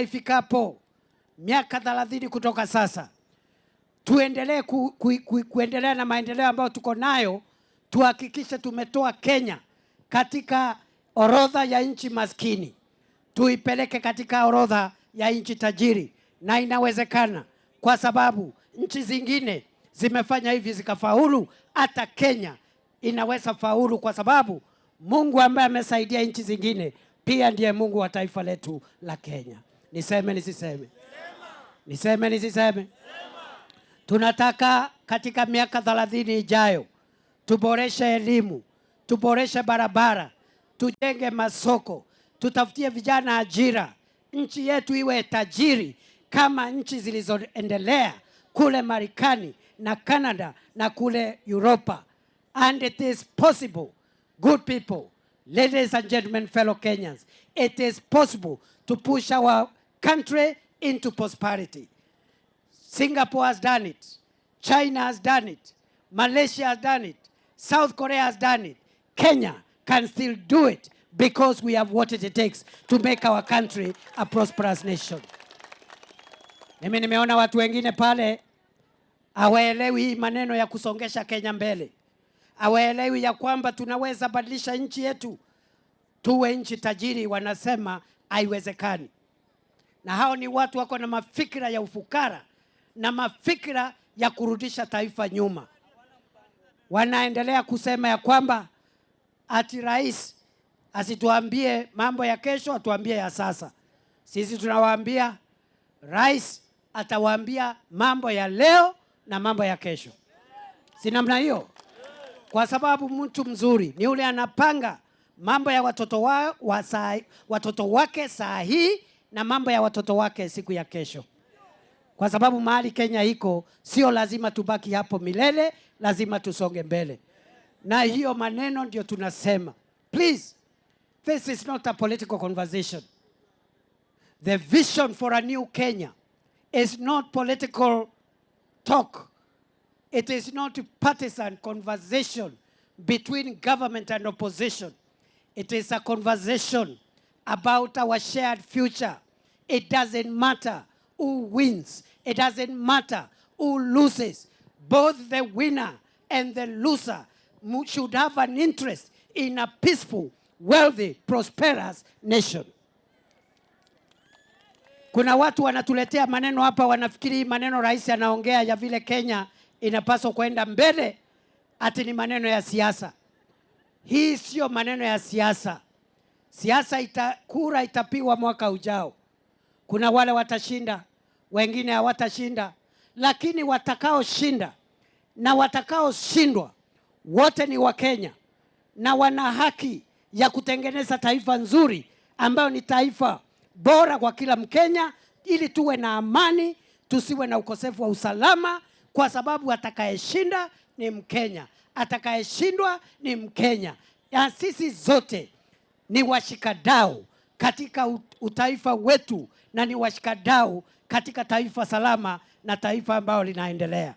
ifikapo miaka 30 kutoka sasa tuendelee kuendelea na maendeleo ambayo tuko nayo, tuhakikishe tumetoa Kenya katika orodha ya nchi maskini, tuipeleke katika orodha ya nchi tajiri, na inawezekana kwa sababu nchi zingine zimefanya hivi zikafaulu. Hata Kenya inaweza faulu kwa sababu Mungu ambaye amesaidia nchi zingine pia ndiye Mungu wa taifa letu la Kenya. Niseme nisiseme? Niseme nisiseme? Tunataka katika miaka 30 ijayo tuboreshe elimu, tuboreshe barabara, tujenge masoko, tutafutie vijana ajira, nchi yetu iwe tajiri kama nchi zilizoendelea kule Marekani na Canada na kule Europa. And it is possible, good people, ladies and gentlemen, fellow Kenyans, it is possible to push our country into prosperity. Singapore has done it. China has done it. Malaysia has done it. South Korea has done it. Kenya can still do it because we have what it takes to make our country a prosperous nation. Mimi nimeona watu wengine pale hawaelewi hii maneno ya kusongesha Kenya mbele. Hawaelewi ya kwamba tunaweza badilisha nchi yetu tuwe nchi tajiri. Wanasema haiwezekani. Na hao ni watu wako na mafikira ya ufukara na mafikira ya kurudisha taifa nyuma. Wanaendelea kusema ya kwamba ati rais asituambie mambo ya kesho, atuambie ya sasa. Sisi tunawaambia rais atawaambia mambo ya leo na mambo ya kesho. Si namna hiyo? Kwa sababu mtu mzuri ni yule anapanga mambo ya watoto wake saa hii na mambo ya watoto wake siku ya kesho. Kwa sababu mahali Kenya iko, sio lazima tubaki hapo milele, lazima tusonge mbele. Na hiyo maneno ndio tunasema. Please, this is not a political conversation. The vision for a new Kenya is not political talk. It is not a partisan conversation between government and opposition. It is a conversation about our shared future. It doesn't matter who wins. It doesn't matter who loses. Both the winner and the loser should have an interest in a peaceful, wealthy, prosperous nation. Kuna watu wanatuletea maneno hapa, wanafikiri maneno rais anaongea ya vile Kenya inapaswa kwenda mbele ati ni maneno ya siasa. Hii sio maneno ya siasa. Siasa kura itapiwa mwaka ujao. Kuna wale watashinda, wengine hawatashinda, lakini watakaoshinda na watakaoshindwa wote ni wa Kenya na wana haki ya kutengeneza taifa nzuri ambayo ni taifa bora kwa kila Mkenya, ili tuwe na amani, tusiwe na ukosefu wa usalama, kwa sababu atakayeshinda ni Mkenya, atakayeshindwa ni Mkenya. Ya sisi zote ni washikadau katika utaifa wetu na ni washikadau katika taifa salama na taifa ambalo linaendelea.